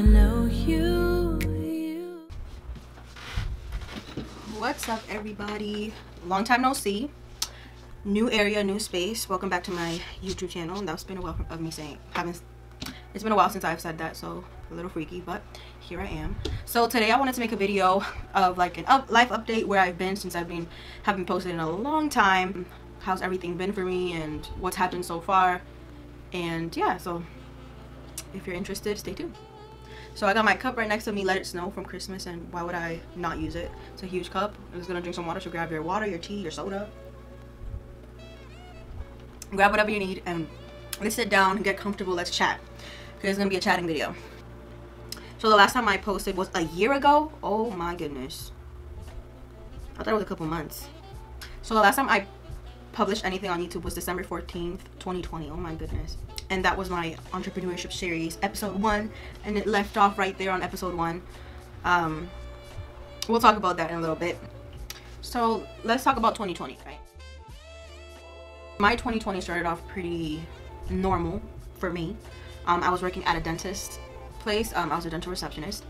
know you. What's up, everybody? Long time no see. New area, new space. Welcome back to my YouTube channel. That's been a while of me saying it's been a while since I've said that, so a little freaky, but here I am. So today I wanted to make a video of like an life update, where I've been since haven't posted in a long time. How's everything been for me and what's happened so far. And yeah, so if you're interested, stay tuned. So I got my cup right next to me, Let It Snow from Christmas, and why would I not use it? It's a huge cup. I'm just gonna drink some water, so grab your water, your tea, your soda. Grab whatever you need and let's sit down and get comfortable. Let's chat, because it's gonna be a chatting video. So the last time I posted was a year ago. Oh my goodness, I thought it was a couple months. So the last time I published anything on YouTube was December 14th, 2020. Oh my goodness. And that was my entrepreneurship series, episode 1, and it left off right there on episode 1. We'll talk about that in a little bit. So let's talk about 2020, right? My 2020 started off pretty normal for me. I was working at a dentist place. I was a dental receptionist,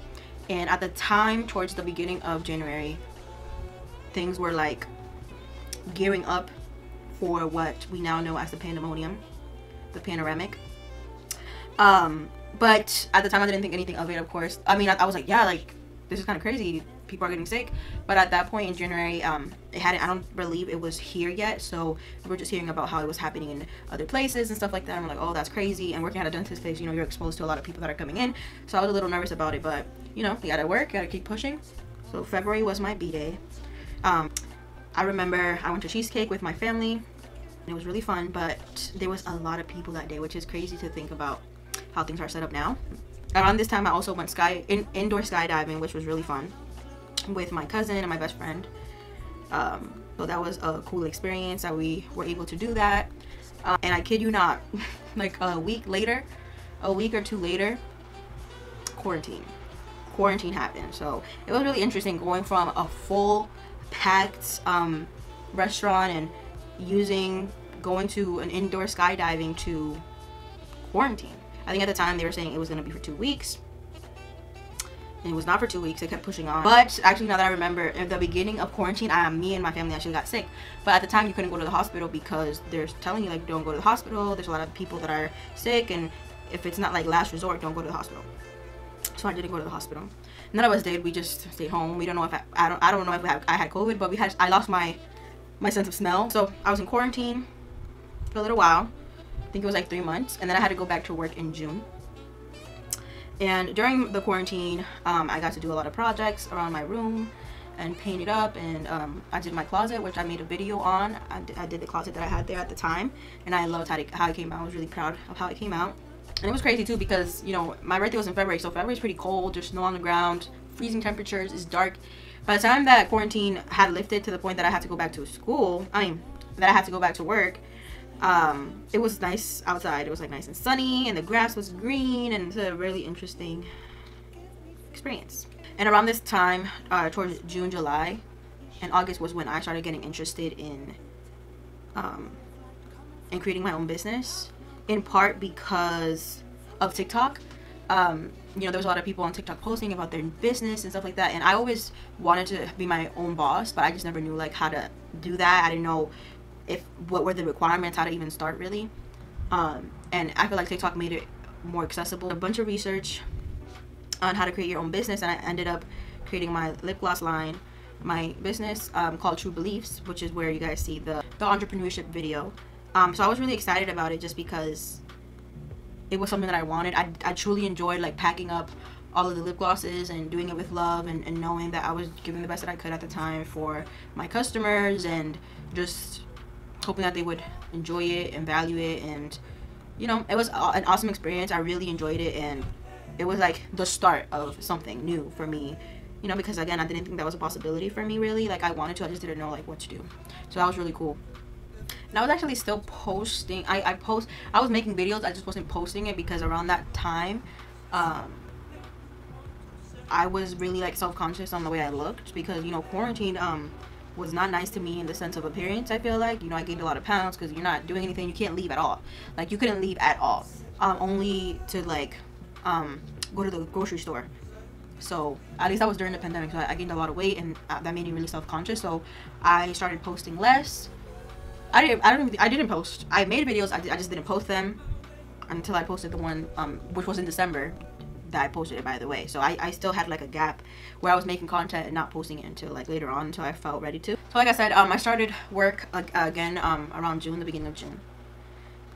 and at the time, towards the beginning of January, things were like gearing up for what we now know as the pandemonium, the panoramic. But at the time I didn't think anything of it, of course. I mean, I was like, yeah, like this is kind of crazy, people are getting sick. But at that point in January, I don't believe it was here yet, so we were just hearing about how it was happening in other places and stuff like that, and we're like, oh, that's crazy. And working at a dentist place, you know, you're exposed to a lot of people that are coming in, so I was a little nervous about it. But you know, you gotta work, gotta keep pushing. So February was my B-day. I remember I went to Cheesecake with my family. It was really fun, but there was a lot of people that day, which is crazy to think about how things are set up now. Around this time, I also went indoor skydiving, which was really fun, with my cousin and my best friend. So that was a cool experience that we were able to do that. And I kid you not, like a week or two later, quarantine happened. So it was really interesting going from a full packed restaurant and going to an indoor skydiving to quarantine. I think at the time they were saying it was going to be for 2 weeks, and it was not for 2 weeks. They kept pushing on. But actually, now that I remember, at the beginning of quarantine, me and my family actually got sick. But at the time, you couldn't go to the hospital because they're telling you, like, don't go to the hospital. There's a lot of people that are sick, and if it's not like last resort, don't go to the hospital. So I didn't go to the hospital. None of us did. We just stayed home. We don't know if I don't know if I had COVID, but I lost my sense of smell. So I was in quarantine for a little while. I think it was like 3 months, and then I had to go back to work in June. And during the quarantine, I got to do a lot of projects around my room and paint it up, and I did my closet, which I made a video on. I did the closet that I had there at the time, and I loved how it came out. I was really proud of how it came out. And it was crazy too, because you know, my birthday was in February, so February's pretty cold. There's snow on the ground, freezing temperatures, it's dark. By the time that quarantine had lifted to the point that I had to go back to school, that I had to go back to work, it was nice outside. It was like nice and sunny, and the grass was green, and it's a really interesting experience. And around this time, towards June, July, and August was when I started getting interested in creating my own business, in part because of TikTok. You know, there was a lot of people on TikTok posting about their business and stuff like that, and I always wanted to be my own boss, but I just never knew like how to do that. I didn't know what were the requirements, how to even start really. And I feel like TikTok made it more accessible. A bunch of research on how to create your own business, and I ended up creating my lip gloss line, my business called True Beliefs, which is where you guys see the entrepreneurship video. So I was really excited about it just because it was something that I wanted. I truly enjoyed like packing up all of the lip glosses and doing it with love, and knowing that I was giving the best that I could at the time for my customers, and just hoping that they would enjoy it and value it. And you know, it was an awesome experience. I really enjoyed it, and it was like the start of something new for me, you know, because again, I didn't think that was a possibility for me really. Like I wanted to, I just didn't know like what to do. So that was really cool. And I was actually still posting. I was making videos, I just wasn't posting it because around that time I was really like self-conscious on the way I looked, because you know, quarantine was not nice to me in the sense of appearance. I feel like, you know, I gained a lot of pounds because you're not doing anything. You can't leave at all. Like you couldn't leave at all, only to like go to the grocery store. So at least that was during the pandemic, so I gained a lot of weight, and that made me really self-conscious. So I started posting less. I didn't post. I made videos. I just didn't post them until I posted the one which was in December that I posted it, by the way. So I still had like a gap where I was making content and not posting it until like later on, until I felt ready to. So like I said, I started work again around June, the beginning of June.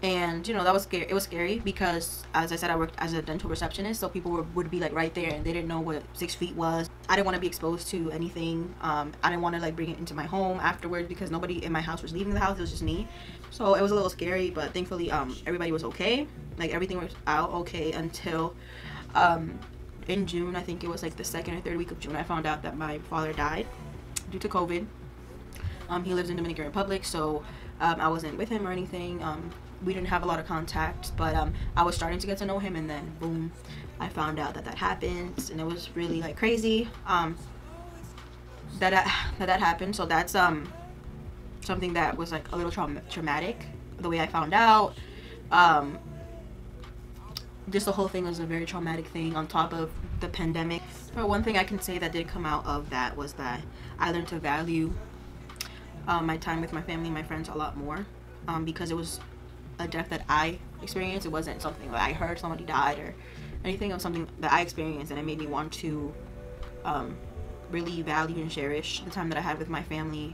And you know, that was scary. It was scary because, as I said, I worked as a dental receptionist, so people would be like right there, and they didn't know what 6 feet was. I didn't want to be exposed to anything. I didn't want to like bring it into my home afterwards, because nobody in my house was leaving the house. It was just me. So it was a little scary, but thankfully everybody was okay. Like everything was out okay until in June. I think it was like the 2nd or 3rd week of June, I found out that my father died due to COVID. He lives in Dominican Republic, so I wasn't with him or anything. We didn't have a lot of contact, but I was starting to get to know him, and then boom, I found out that happened, and it was really like crazy that happened. So that's something that was like a little traumatic, the way I found out. Just the whole thing was a very traumatic thing on top of the pandemic. But one thing I can say that did come out of that was that I learned to value my time with my family and my friends a lot more, because it was a death that I experienced. It wasn't something that I heard somebody died or anything. It was something that I experienced, and it made me want to really value and cherish the time that I had with my family.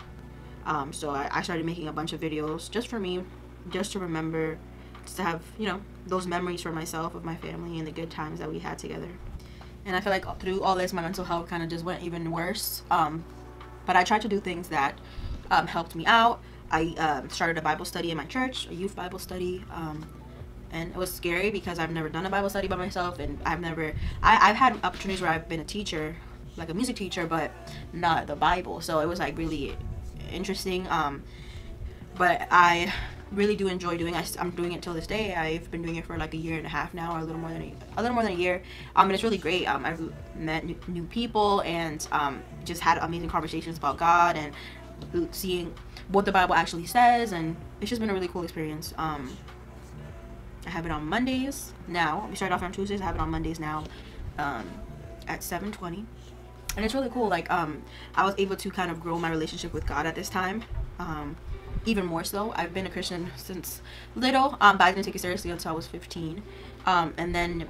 So I started making a bunch of videos just for me, just to remember, just to have, you know, those memories for myself of my family and the good times that we had together. And I feel like through all this, my mental health kind of just went even worse. But I tried to do things that helped me out. I started a Bible study in my church, a youth Bible study, and it was scary because I've never done a Bible study by myself, and I've had opportunities where I've been a teacher, like a music teacher, but not the Bible. So it was like really interesting, but I really do enjoy doing it. I'm doing it till this day. I've been doing it for like a year and a half now, or a little more than a year. And it's really great. I've met new people, and just had amazing conversations about God and seeing what the Bible actually says, and it's just been a really cool experience. I have it on Mondays now. We started off on Tuesdays. I have it on Mondays now at 7:20, and it's really cool. Like I was able to kind of grow my relationship with God at this time, even more so. I've been a Christian since little, but I didn't take it seriously until I was 15, and then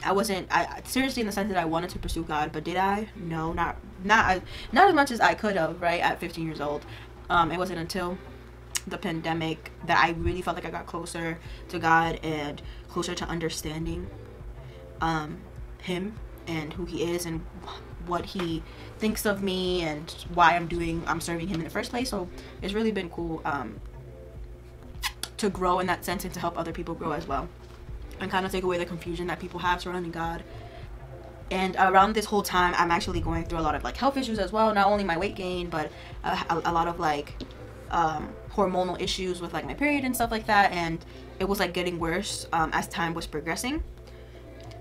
I seriously, in the sense that I wanted to pursue God, but did I? No, not as much as I could have, right, at 15 years old. It wasn't until the pandemic that I really felt like I got closer to God and closer to understanding him and who he is and what he thinks of me and why I'm serving him in the first place. So it's really been cool to grow in that sense and to help other people grow as well, and kind of take away the confusion that people have surrounding God. And around this whole time, I'm actually going through a lot of like health issues as well. Not only my weight gain, but a lot of like hormonal issues with like my period and stuff like that. And it was like getting worse as time was progressing.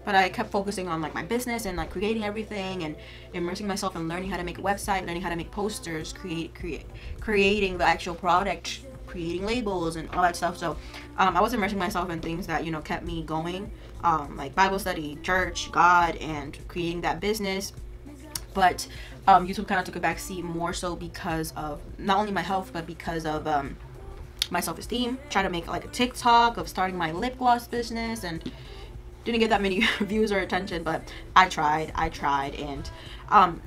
But I kept focusing on like my business and like creating everything and immersing myself in learning how to make a website, learning how to make posters, creating the actual product, creating labels and all that stuff. So I was immersing myself in things that, you know, kept me going, like Bible study, church, God, and creating that business. But YouTube kind of took a back seat, more so because of not only my health, but because of my self-esteem. Tried to make like a TikTok of starting my lip gloss business, and didn't get that many views or attention, but I tried, and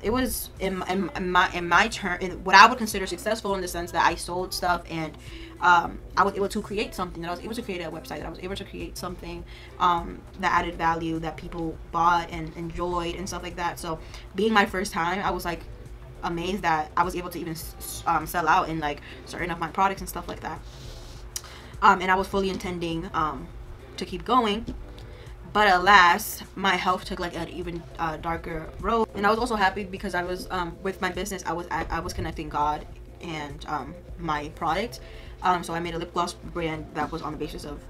it was in my turn, in what I would consider successful, in the sense that I sold stuff, and I was able to create something, that I was able to create a website, that I was able to create something that added value, that people bought and enjoyed and stuff like that. So being my first time, I was like amazed that I was able to even sell out in like certain of my products and stuff like that. And I was fully intending to keep going. But alas, my health took like an even darker road. And I was also happy because I was with my business, I was connecting God and my product. So I made a lip gloss brand that was on the basis of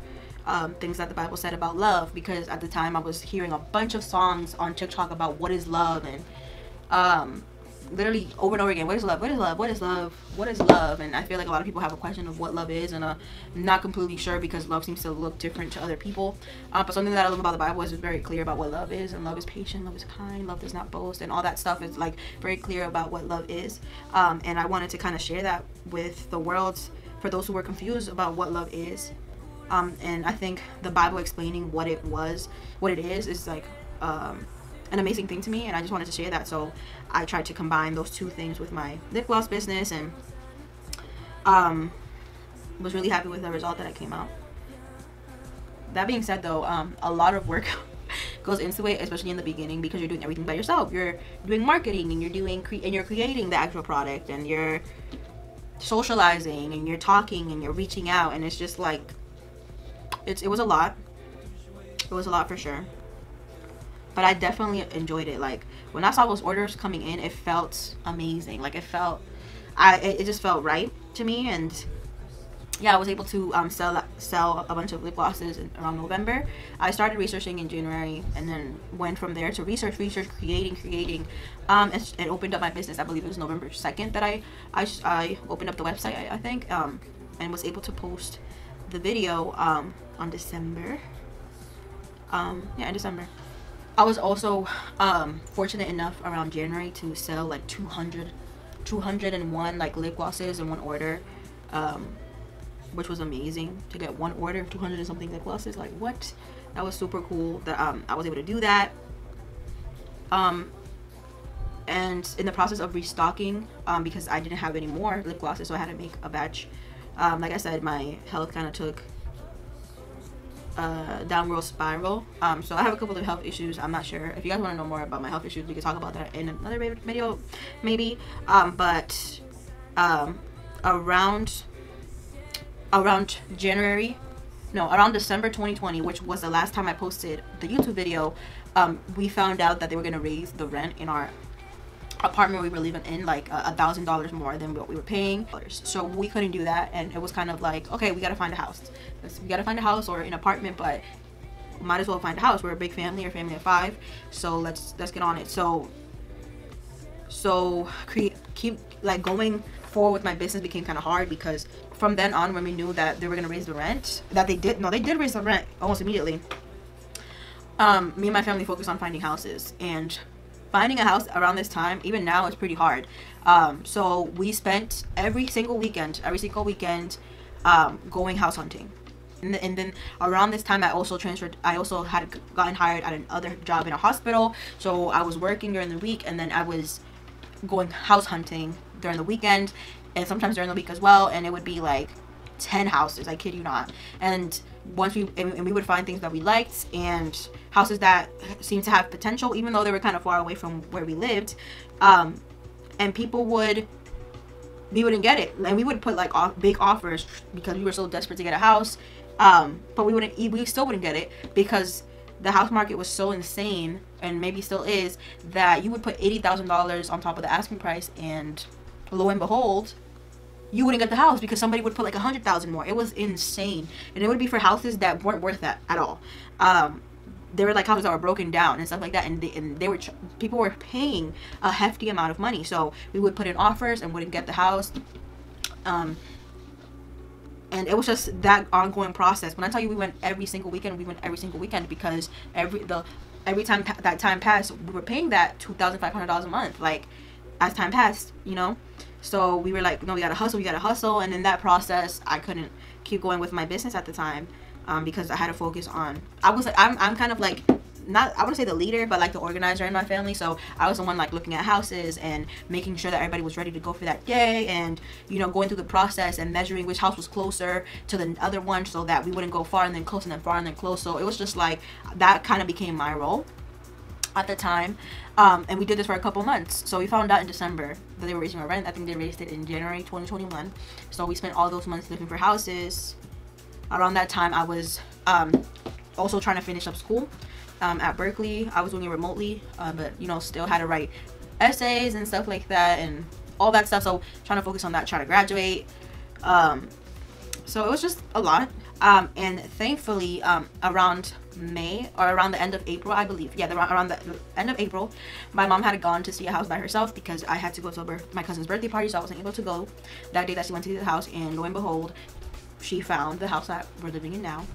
things that the Bible said about love, because at the time I was hearing a bunch of songs on TikTok about what is love, and literally over and over again, what is love, what is love, what is love, what is love? And I feel like a lot of people have a question of what love is, and not completely sure because love seems to look different to other people. But something that I love about the Bible is it's very clear about what love is, and love is patient, love is kind, love does not boast, and all that stuff is like very clear about what love is. And I wanted to kind of share that with the world for those who were confused about what love is. And I think the Bible explaining what it is like an amazing thing to me, and I just wanted to share that. So I tried to combine those two things with my lip gloss business, and was really happy with the result that I came out. That being said though, a lot of work goes into it, especially in the beginning, because you're doing everything by yourself. You're doing marketing, and you're creating the actual product, and you're socializing, and you're talking, and you're reaching out, and it's just like it was a lot. It was a lot for sure. But I definitely enjoyed it. Like when I saw those orders coming in, it felt amazing. Like it just felt right to me. And yeah, I was able to sell a bunch of lip glosses around November. I started researching in January, and then went from there to research, creating, and opened up my business. I believe it was November 2nd that I opened up the website, I think, and was able to post the video on December. In December. I was also fortunate enough around January to sell like 201 like lip glosses in one order, which was amazing to get one order of 200 and something lip glosses. Like what? That was super cool that I was able to do that. And in the process of restocking, because I didn't have any more lip glosses, so I had to make a batch. Like I said, my health kind of took downward spiral. So I have a couple of health issues. I'm not sure if you guys want to know more about my health issues, we can talk about that in another video maybe. But around December 2020, which was the last time I posted the YouTube video, we found out that they were going to raise the rent in our apartment we were living in, like $1,000 more than what we were paying. So we couldn't do that, and it was kind of like, okay, we gotta find a house. We gotta find a house or an apartment, but might as well find a house. We're a big family, or family of 5, so let's get on it. So keep like going forward with my business became kind of hard, because from then on, when we knew that they were gonna raise the rent, they did raise the rent almost immediately. Me and my family focused on finding houses, and finding a house around this time, even now, is pretty hard. So we spent every single weekend going house hunting. And then around this time, I also had gotten hired at another job in a hospital. So I was working during the week, and then I was going house hunting during the weekend, and sometimes during the week as well. And it would be like 10 houses, I kid you not. And we would find things that we liked, and houses that seemed to have potential, even though they were kind of far away from where we lived. And we wouldn't get it, and we would put like big offers because we were so desperate to get a house. But we still wouldn't get it, because the house market was so insane, and maybe still is, that you would put $80,000 on top of the asking price, and lo and behold, you wouldn't get the house because somebody would put like 100,000 more. It was insane, and it would be for houses that weren't worth that at all. They were like houses that were broken down and stuff like that, and people were paying a hefty amount of money. So we would put in offers and wouldn't get the house. And it was just that ongoing process. When I tell you we went every single weekend, because every time that time passed, we were paying that $2,500 a month, like, as time passed, you know. So we were like, no, we gotta hustle. And in that process, I couldn't keep going with my business at the time, because I had to focus on, I'm kind of like, not, I wouldn't say the leader, but like the organizer in my family. So I was the one like looking at houses and making sure that everybody was ready to go for that day, and, you know, going through the process and measuring which house was closer to the other one, so that we wouldn't go far and then close and then far and then close. So it was just like, that kind of became my role at the time. And we did this for a couple months. So we found out in December that they were raising our rent. I think they raised it in January 2021. So we spent all those months looking for houses. Around that time, I was also trying to finish up school at Berkeley. I was doing it remotely, but, you know, still had to write essays and stuff like that and all that stuff. So trying to focus on that, try to graduate. So it was just a lot. And thankfully, around May, or around the end of April, I believe. Yeah, around the end of April, my mom had gone to see a house by herself because I had to go to my cousin's birthday party, so I wasn't able to go that day that she went to see the house. And lo and behold, she found the house that we're living in now.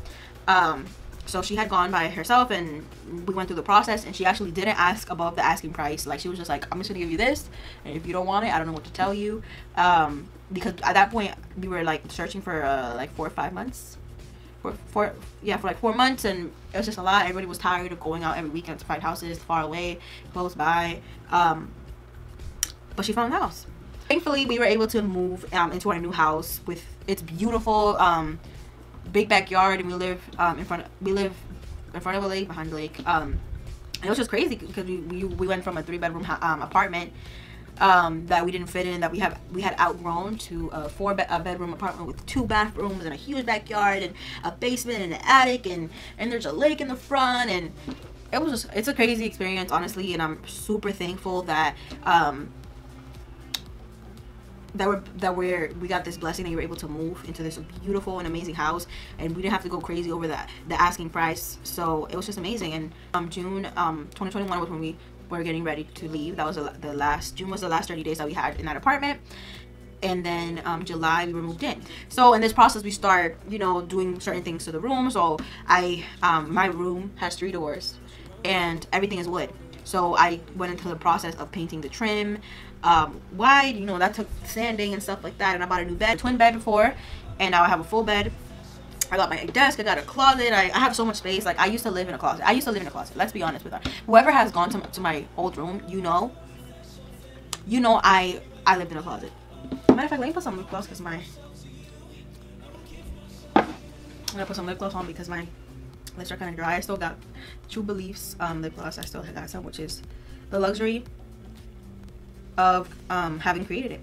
So she had gone by herself, and we went through the process, and she actually didn't ask above the asking price. Like, she was just like, I'm just gonna give you this, and if you don't want it, I don't know what to tell you. Because at that point we were like searching for like 4 or 5 months, for like 4 months, and it was just a lot. Everybody was tired of going out every weekend to find houses far away, close by. But she found a house. Thankfully, we were able to move into our new house with its beautiful big backyard, and we live in front of a lake, behind the lake. And it was just crazy because we went from a 3-bedroom apartment that we didn't fit in, that we had outgrown, to a 4-bedroom apartment with 2 bathrooms and a huge backyard and a basement and an attic, and there's a lake in the front. And it's a crazy experience, honestly, and I'm super thankful that we got this blessing that you were able to move into this beautiful and amazing house, and we didn't have to go crazy over the asking price. So it was just amazing. And June 2021 was when we were getting ready to leave. That was June was the last 30 days that we had in that apartment. And then July we were moved in. So in this process we start, you know, doing certain things to the room. So my room has 3 doors and everything is wood. So I went into the process of painting the trim wide, you know, that took sanding and stuff like that. And I bought a new bed, twin bed before, and now I have a full bed. I got my desk, I got a closet, I have so much space. Like, I used to live in a closet. Let's be honest with her. Whoever has gone to my old room, you know I lived in a closet. Matter of fact, let me put some lip gloss because I'm gonna put some lip gloss on because my lips are kind of dry. I still got True Beliefs lip gloss. I still got some, which is the luxury of having created it.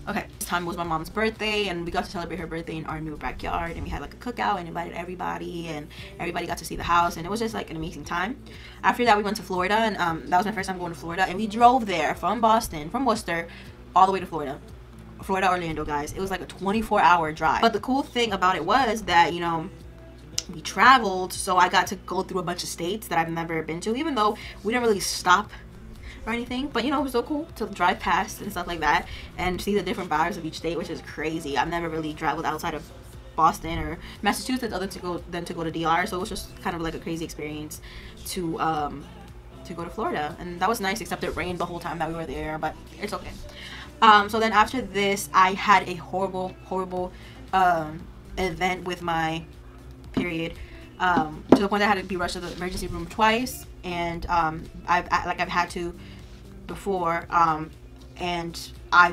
Okay, this time was my mom's birthday, and we got to celebrate her birthday in our new backyard, and we had like a cookout and invited everybody, and everybody got to see the house, and it was just like an amazing time. After that we went to Florida, and that was my first time going to Florida, and we drove there from Worcester, all the way to Florida, Orlando, guys. It was like a 24-hour drive. But the cool thing about it was that, you know, we traveled, so I got to go through a bunch of states that I've never been to, even though we didn't really stop or anything. But, you know, it was so cool to drive past and stuff like that and see the different bars of each state, which is crazy. I've never really traveled outside of Boston or Massachusetts other than to go to DR, so it was just kind of like a crazy experience to go to Florida. And that was nice, except it rained the whole time that we were there, but it's okay. So then after this, I had a horrible event with my period, to the point that I had to be rushed to the emergency room twice, and I've had to before, and I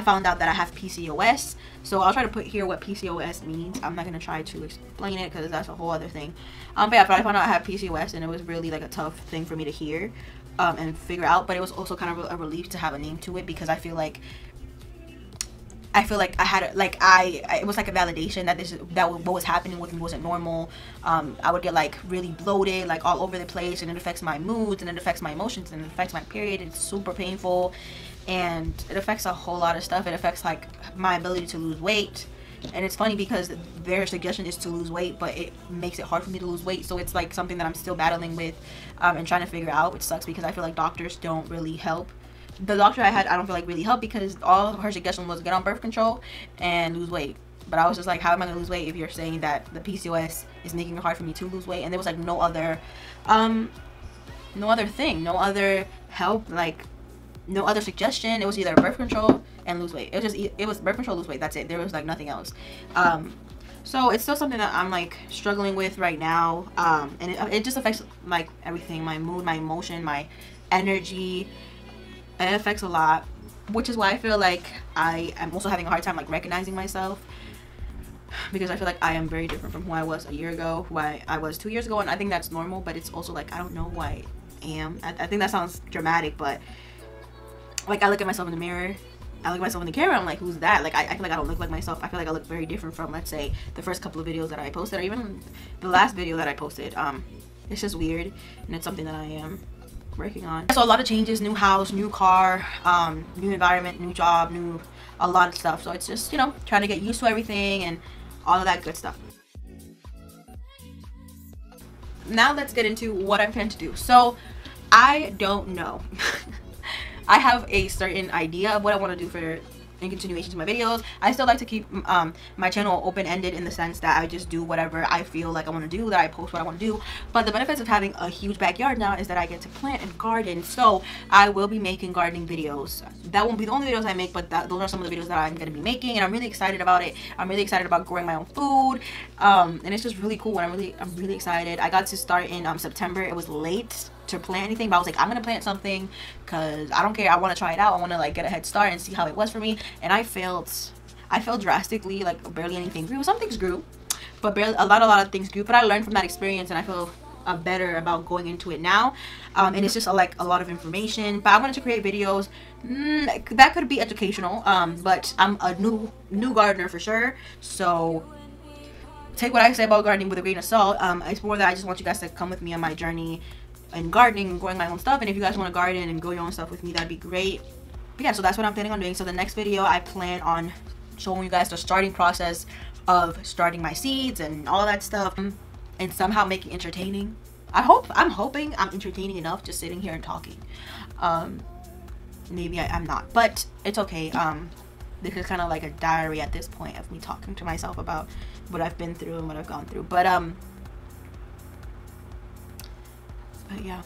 found out that I have PCOS. So I'll try to put here what PCOS means. I'm not gonna try to explain it because that's a whole other thing. But yeah, I found out I have PCOS, and it was really like a tough thing for me to hear and figure out. But it was also kind of a relief to have a name to it, because I feel like I had it was like a validation that what was happening with me wasn't normal. I would get like really bloated, like all over the place, and it affects my moods, and it affects my emotions, and it affects my period. It's super painful, and it affects a whole lot of stuff. It affects like my ability to lose weight. And it's funny because their suggestion is to lose weight, but it makes it hard for me to lose weight. So it's like something that I'm still battling with and trying to figure out, which sucks because I feel like doctors don't really help. The doctor I had, I don't feel like really helped, because all her suggestion was get on birth control and lose weight. But I was just like, how am I gonna lose weight if you're saying that the PCOS is making it hard for me to lose weight? And there was like no other thing, no other help, like no other suggestion. It was either birth control and lose weight. It was birth control, lose weight, that's it. There was like nothing else. So it's still something that I'm like struggling with right now, and it just affects like everything, my mood, my emotion, my energy. It affects a lot, which is why I feel like I am also having a hard time like recognizing myself, because I feel like I am very different from who I was a year ago, who I was 2 years ago. And I think that's normal, but it's also like I don't know who I am. I think that sounds dramatic, but like I look at myself in the mirror, I look at myself in the camera, I'm like, who's that? Like I feel like I don't look like myself. I feel like I look very different from, let's say, the first couple of videos that I posted, or even the last video that I posted. It's just weird, and it's something that I am working on. So a lot of changes, new house, new car, new environment, new job, a lot of stuff. So it's just, you know, trying to get used to everything and all of that good stuff. Now let's get into what I plan to do. So I don't know. I have a certain idea of what I want to do for in continuation to my videos. I still like to keep my channel open-ended in the sense that I just do whatever I feel like I want to do, that I post what I want to do. But the benefits of having a huge backyard now is that I get to plant and garden. So I will be making gardening videos. That won't be the only videos I make, but those are some of the videos that I'm going to be making, and I'm really excited about it. I'm really excited about growing my own food, and it's just really cool. And I'm really excited. I got to start in September. It was late to plant anything, but I was like, I'm gonna plant something because I don't care. I want to try it out. I want to like get a head start and see how it was for me. And I failed drastically. Like barely anything grew. Some things grew, but barely a lot of things grew. But I learned from that experience, and I feel better about going into it now. And it's just like a lot of information. But I wanted to create videos that could be educational. But I'm a new gardener for sure, so take what I say about gardening with a grain of salt. It's more that I just want you guys to come with me on my journey and gardening and growing my own stuff. And if you guys want to garden and grow your own stuff with me, that'd be great. But yeah, so that's what I'm planning on doing. So the next video, I plan on showing you guys the starting process of starting my seeds and all that stuff, and somehow making entertaining. I'm hoping I'm entertaining enough just sitting here and talking. Maybe I'm not, but it's okay. This is kind of like a diary at this point of me talking to myself about what I've been through and what I've gone through. But yeah,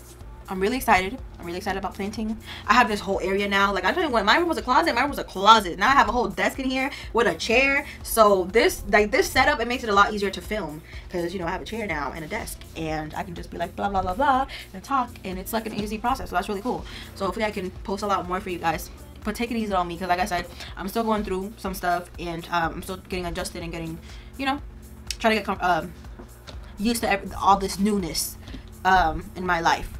I'm really excited. I'm really excited about planting. I have this whole area now. Like I told you, when my room was a closet, my room was a closet. Now I have a whole desk in here with a chair. So this setup, it makes it a lot easier to film because, you know, I have a chair now and a desk, and I can just be like blah blah blah blah and talk, and it's like an easy process. So that's really cool. So hopefully I can post a lot more for you guys. But take it easy on me, because like I said, I'm still going through some stuff, and I'm still getting adjusted and getting, you know, trying to get used to all this newness in my life.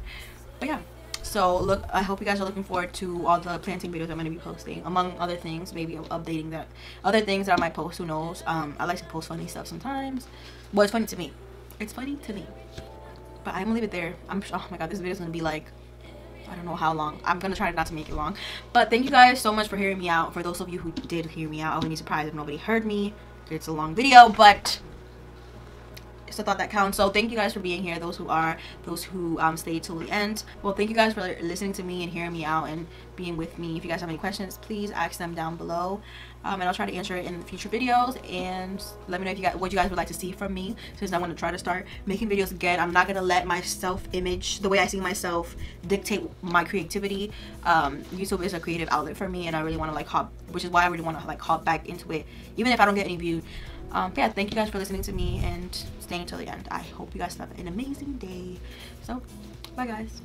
But yeah, so look, I hope you guys are looking forward to all the planting videos I'm going to be posting, among other things. Maybe updating that other things that I might post, who knows. I like to post funny stuff sometimes. Well, it's funny to me. It's funny to me. But I'm gonna leave it there. Oh my god, this video is gonna be like, I don't know how long. I'm gonna try not to make it long. But thank you guys so much for hearing me out. For those of you who did hear me out, I wouldn't be surprised if nobody heard me. It's a long video, but it's a thought that counts. So thank you guys for being here, those who stayed till the end. Well, thank you guys for listening to me and hearing me out and being with me. If you guys have any questions, please ask them down below, and I'll try to answer it in future videos. And let me know what you guys would like to see from me, since I want to try to start making videos again. I'm not gonna let my self-image, the way I see myself, dictate my creativity. YouTube is a creative outlet for me, and I really want to which is why I really want to hop back into it, even if I don't get any views. But yeah, thank you guys for listening to me and staying till the end. I hope you guys have an amazing day. So bye guys.